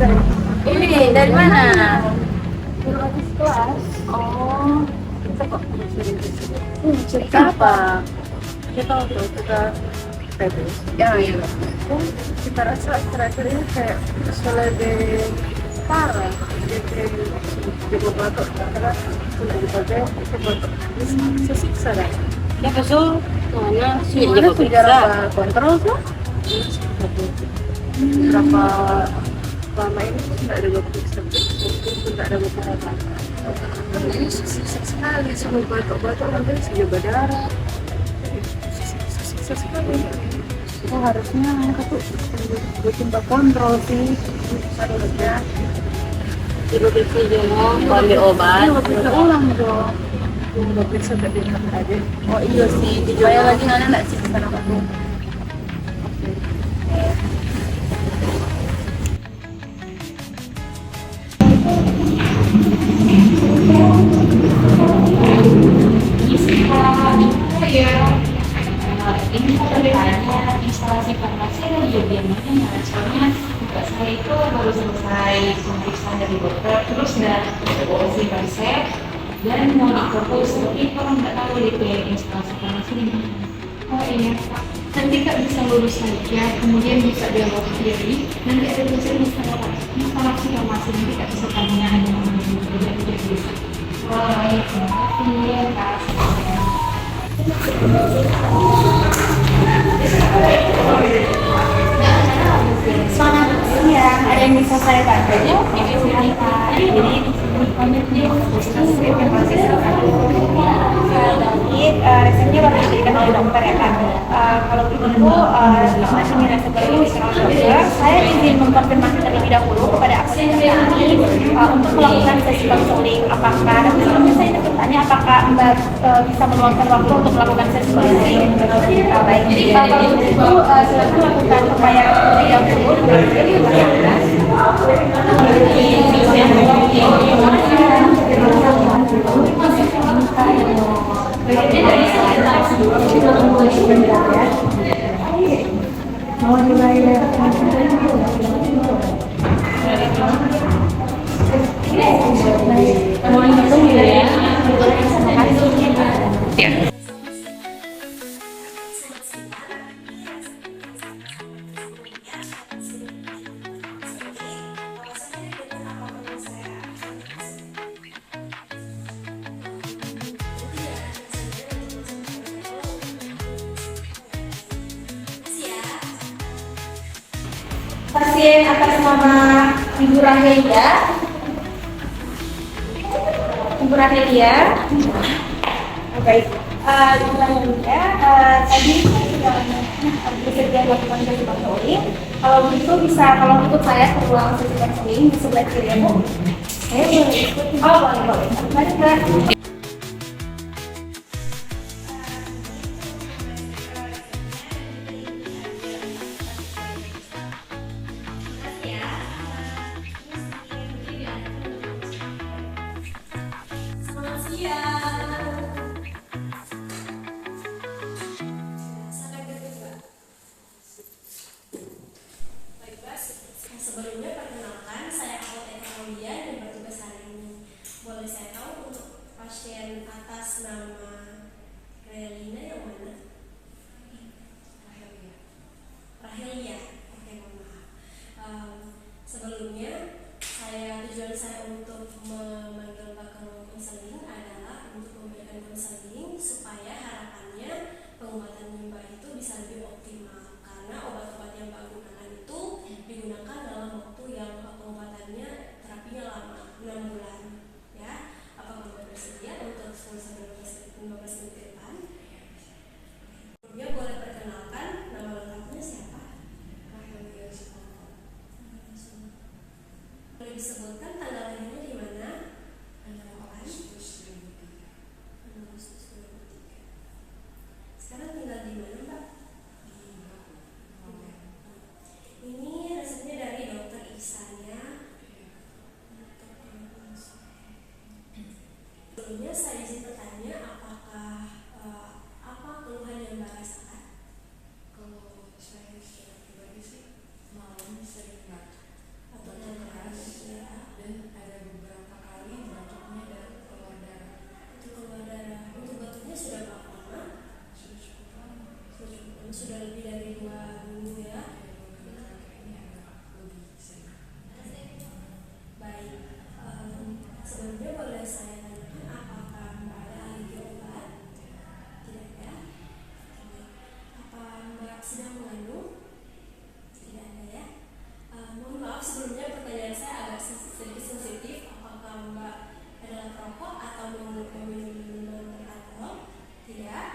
Ini dari mana? Baru habis kelas. Oh, Cerita apa? Kita waktu kita tenis, ya ya. kita rasa akhir-akhir ini kayak lebih parah. Jadi batuk karena sudah dipakai itu batuk sesiksa deh. Ya betul. Mana sih Gimana dia sih periksa? cara kontrol tuh? Berapa lama ini tidak ada periksa, tidak ada beberapa. Ini sesiksa sekali, semua batuk-batuk nanti juga darah. Sesiksa sekali. Oh harusnya mereka tuh bikin kontrol sih, harusnya. Ibu periksa dong, ambil obat. Iya, periksa ulang dong. Nggak periksa tadi aja. Oh iya sih, dijual lagi nana nggak sih sekarang aku. Ini perbedaannya instalasi farmasi dan biomedis. Soalnya juga saya itu baru selesai pemeriksaan dari dokter, terus dan kasih resep dan mau dipropos seperti itu, orang nggak tahu DP instalasi farmasi di mana. Oh iya, nanti Kak bisa lulus saja, kemudian bisa dialog sendiri, nanti ada dosen instalasi farmasi, nanti Kak bisa tanya ada yang jadi. Oh baik, terima kasih Kak. Selamat siang, ada yang bisa saya bantu? Jadi resepnya baru diberikan oleh dokter ya kan. Kalau begitu masih resep baru diberikan oleh dokter. Saya izin mengkonfirmasi terlebih dahulu kepada asisten kami untuk melakukan sesi konseling. Apakah dan sebelumnya saya ingin bertanya apakah Mbak bisa meluangkan waktu untuk melakukan sesi konseling? Baik. Kalau begitu silakan lakukan pembayaran terlebih dahulu. Mau dibayar Ya. pasien atas nama Ibu Rahelia. Ibu Rahelia. Baik. Ibu Rahelia, tadi saya sudah bersedia melakukan sesi konseling. Kalau begitu bisa tolong ikut saya ke ruang sesi konseling di sebelah kiri ya Bu. Saya boleh ikut. Oh boleh. Mari Mbak. Sebelumnya perkenalkan, saya apoteker Aulia dan bertugas hari ini. Boleh saya tahu untuk pasien atas nama Relina yang mana? Rahelia. Oke, mohon maaf. Sebelumnya, tujuan saya untuk memanggil Mbak konseling adalah untuk memberikan konseling supaya harapannya pengobatan Mbak itu bisa lebih optimal karena obat-obat yang Mbak gunakan itu digunakan dalam waktu yang pengobatannya terapinya lama 6 bulan ya. Apakah Mbak bersedia untuk 10-15 menit ke depan? Sebelumnya boleh perkenalkan nama lengkapnya siapa? Rahelia Sutanto. Boleh disebutkan tanggal lahirnya di mana? 6 Agustus 2003. Sekarang tinggal di mana Mbak? Ini resepnya dari dokter Ihsania. Sebelumnya saya izin bertanya apakah apa keluhan yang Mbak rasakan? Kalau saya secara pribadi sih malam sering batuk atau sedikit sensitif, apakah Mbak adalah perokok atau meminum minuman beralkohol? Tidak.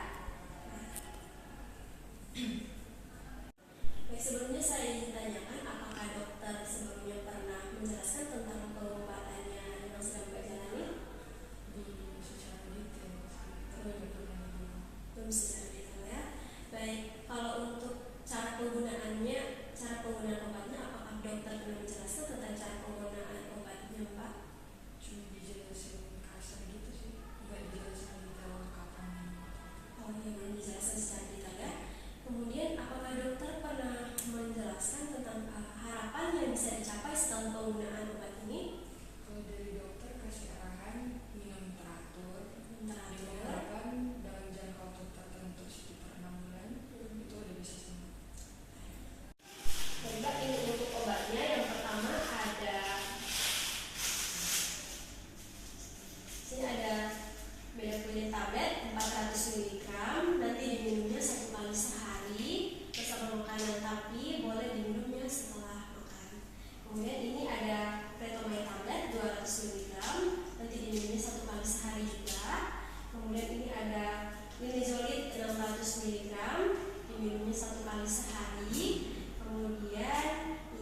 Baik, sebelumnya saya ingin tanyakan, apakah dokter sebelumnya pernah menjelaskan tentang pengobatannya yang sedang Mbak jalani? Secara detail Belum secara detail ya. Baik, kalau untuk cara penggunaan obatnya, apakah dokter pernah menjelaskan tentang cara penggunaan obatnya, Mbak? cuma dijelasin kasar gitu sih, nggak dijelasin detail kapan. Oh, yang belum dijelaskan secara detail ya. Kemudian, apakah dokter pernah menjelaskan tentang harapan yang bisa dicapai setelah penggunaan obat ini? Kalau dari dokter kasih arahan minum teratur, dilakukan dalam jangka waktu tertentu sekitar 6 bulan, itu udah bisa sembuh. Baik, Mbak, ini untuk obatnya. Yang pertama ada sini ada beda tablet 400 mg, nanti diminumnya 1 kali sehari bersama makanan, tapi boleh diminumnya setelah makan. Kemudian ini ada Pretomay tablet 200 mg, nanti diminumnya 1 kali sehari juga. Kemudian ini ada Linezolid 600 mg, diminumnya 1 kali sehari. Kemudian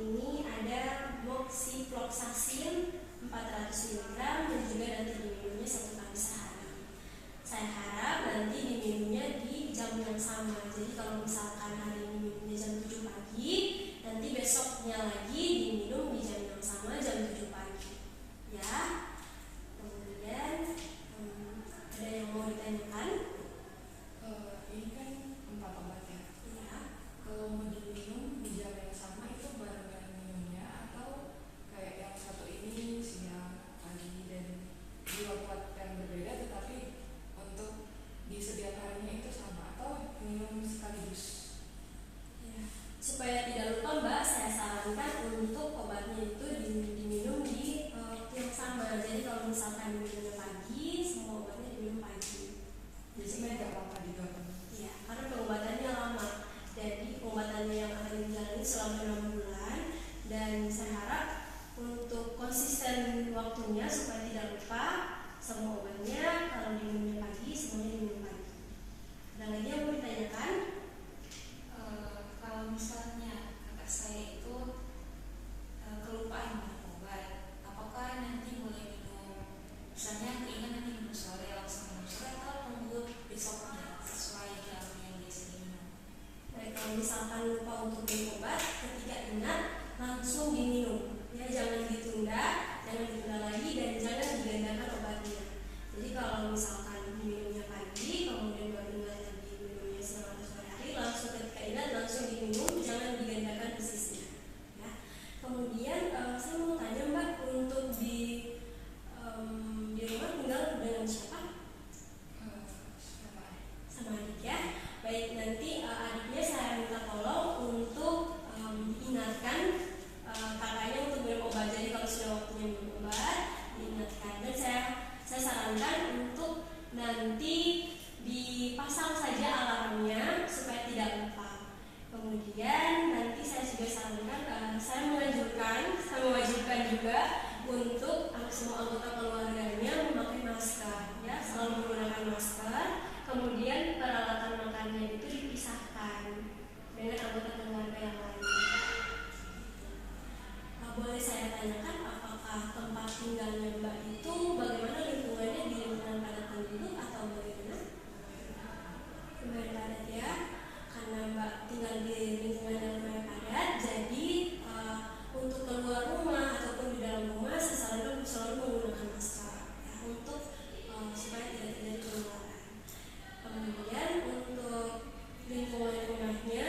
ini ada Moxifloxacin 400 mg dan juga nanti diminumnya 1 kali sehari. Saya harap nanti diminumnya di jam yang sama. Jadi kalau misalkan hari ini minumnya jam 7 pagi, nanti besoknya lagi diminum di jam yang sama, jam 7 pagi. Ya. Kemudian ada yang mau ditanyakan? Ini kan 4 obat ya. Ya. Kalau mau diminum di jam yang sama itu bareng-bareng minumnya, atau kayak yang satu ini siang, pagi, dan di waktu yang berbeda, tetapi untuk di setiap harinya itu sama, atau minum sekaligus? Ya. Supaya tidak lupa, Mbak, saya sarankan untuk obatnya itu diminum di waktu yang sama. Jadi kalau misalkan diminumnya pagi, semua obatnya diminum pagi. Jadi nggak apa-apa digabung. Ya, karena pengobatannya lama. Jadi pengobatannya yang akan dijalani selama 6 bulan, dan saya harap untuk konsisten waktunya supaya tidak lupa semua obatnya. Kalau diminumnya pagi, semuanya diminum pagi. Ada lagi yang mau ditanyakan? Kalau misalnya kakak saya itu kelupaan minum obat, apakah nanti boleh minum, misalnya keinginan nanti minum sore, langsung minum sore, atau tunggu besoknya sesuai jam yang biasa diminum? Baik, kalau misalkan lupa untuk minum obat, ketika ingat langsung diminum. Ya, jangan ditunda lagi, dan jangan digandakan obatnya. Jadi kalau misalkan minumnya pagi, kemudian baru ingat lagi minumnya siang atau sore hari, langsung ketika ingat langsung diminum, jangan digandakan dosisnya. Ya. Kemudian saya mau tanya, Mbak, untuk di rumah tinggal dengan siapa? Sama adik ya. Baik, nanti adiknya saya minta tolong untuk diingatkan kakaknya untuk minum obat. Jadi kalau sudah waktunya minum obat, diingatkan. Dan saya sarankan untuk nanti dipasang saja alarmnya supaya tidak lupa. Kemudian nanti saya juga sarankan, saya mewajibkan juga untuk semua anggota keluarganya memakai masker, ya, selalu menggunakan masker. Kemudian peralatan makannya itu dipisahkan dengan anggota keluarga yang lain. Boleh saya tanyakan, apakah tempat tinggalnya Mbak itu bagaimana lingkungannya, di lingkungan padat penduduk atau bagaimana? Lumayan padat ya, karena Mbak tinggal di lingkungan yang lumayan padat, jadi untuk keluar rumah ataupun di dalam rumah saya selalu menggunakan masker, ya, untuk supaya tidak terjadi penularan. Kemudian untuk lingkungan rumahnya,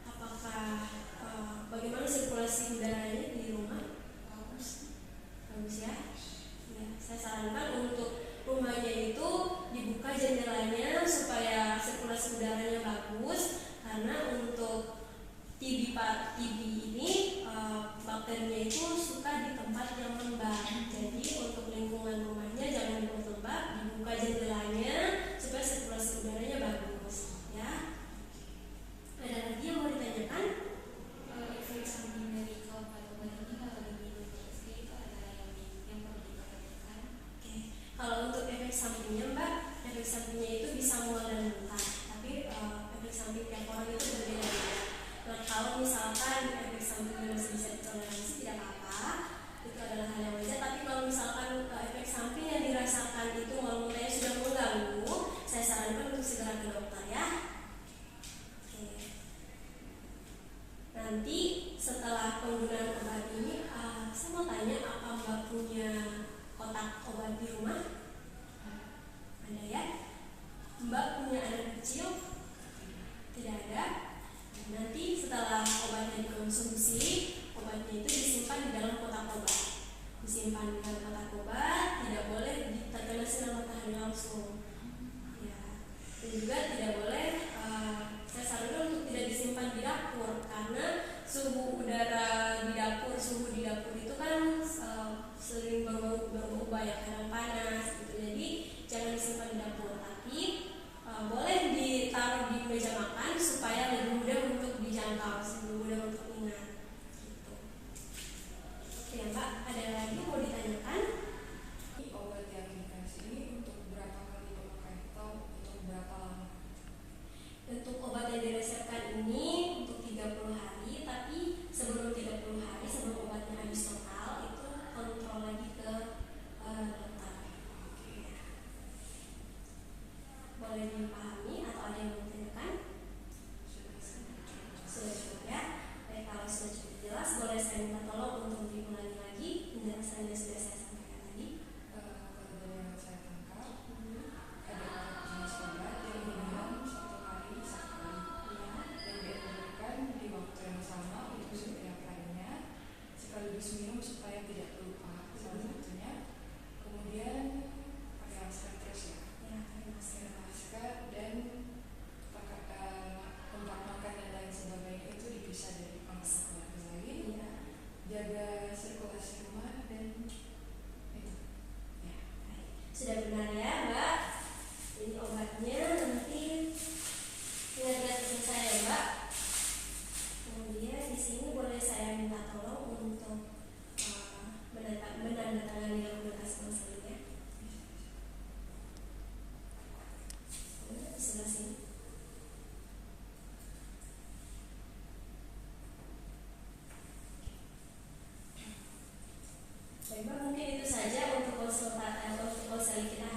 apakah bagaimana sirkulasi udaranya di rumah? Bagus ya. Ya, saya sarankan untuk rumahnya itu dibuka jendelanya supaya sirkulasi udaranya bagus, karena untuk TB ini bakterinya itu suka di tempat yang lembab. Jadi untuk lingkungan rumahnya jangan dibuat lembab, dibuka jendelanya supaya sirkulasi udaranya bagus, ya. Ada lagi yang mau ditanyakan? Efek samping dari obat-obat ini kalau diminum terus itu ada sampingnya Mbak, efek sampingnya itu bisa mual dan muntah, tapi efek samping tiap orang itu berbeda-beda. Nah kalau misalkan efek sampingnya masih bisa ditoleransi tidak apa-apa, itu adalah hal yang wajar. Tapi kalau misalkan efek samping yang dirasakan itu mual muntahnya sudah mengganggu, saya sarankan untuk segera ke dokter ya. Oke. Nanti setelah penggunaan obat ini, saya mau tanya, apa Mbak punya kotak obat di rumah? Ada ya? Mbak punya anak kecil? Tidak ada? Nanti setelah obatnya dikonsumsi, obatnya itu disimpan di dalam kotak obat. Disimpan di dalam kotak obat, tidak boleh terkena sinar matahari langsung. Ya. Dan juga tidak boleh, saya sarankan untuk tidak disimpan di dapur, karena suhu udara di dapur, suhu di dapur itu kan sering berubah ya, kadang panas gitu. Jadi jangan disimpan di dapur, tapi boleh ditaruh di meja makan supaya lebih mudah untuk dijangkau, lebih mudah untuk ingat gitu. Oke ya Mbak, ada lagi mau ditanyakan? Obat yang dikasih ini untuk berapa kali memakai atau untuk berapa lama? Untuk obat yang diresepkan ini untuk 30 hari, tapi sebelum 30 hari, sebelum obatnya habis total, itu kontrol lagi ke dokter. Boleh dipahami atau ada yang mau ditanyakan? Sudah cukup ya? Baik, kalau sudah cukup jelas, boleh saya minta tolong untuk diulangi lagi penjelasan yang sudah saya sampaikan tadi. Kalau dari yang saya tangkap, ada 4 jenis obat yang diminum 1 hari sekali, dan dianjurkan di waktu yang sama untuk setiap harinya, sekaligus minum supaya tidak lupa salah satunya. Kemudian pakai masker terus ya. Pakai masker dan tempat makan dan lain sebagainya itu dipisah dari anggota keluarga lain. Jaga sirkulasi rumah dan itu. Ya. Sudah benar ya Mbak? Ini obatnya nanti ingat-ingat pesan saya ya Mbak. Kemudian di sini boleh saya minta tolong untuk menandatangani dokumentasi konseling ya. Di sebelah sini. Baik Mbak, mungkin itu saja untuk konseling kita